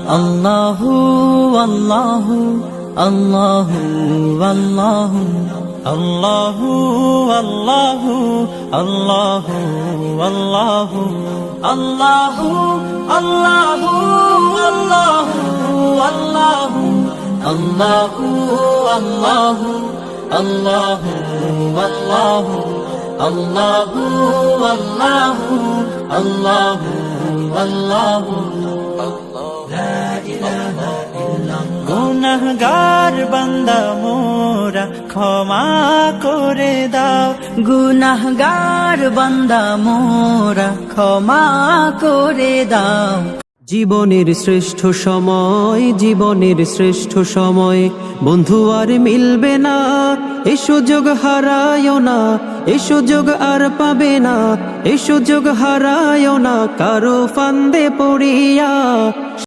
আল্লাহু আল্লাহু আল্লাহু আল্লাহু আল্লাহু আল্লাহু আল্লাহু আল্লাহু আল্লাহু আল্লাহু আল্লাহু আল্লাহু আল্লাহু আল্লাহু আল্লাহু আল্লাহু আল্লাহু আল্লাহু আল্লাহু গুনাহগার বান্দা মোরা ক্ষমা করে দাও, গুনাহগার বান্দা মোরা ক্ষমা করে দাও। জীবনের শ্রেষ্ঠ সময়, জীবনের শ্রেষ্ঠ সময় বন্ধু আর মিলবে না, এ সুযোগ হারায়ও না, এ সুযোগ আর পাবে না, এ সুযোগ হারায়ও না কারো ফান্দে পড়িয়া।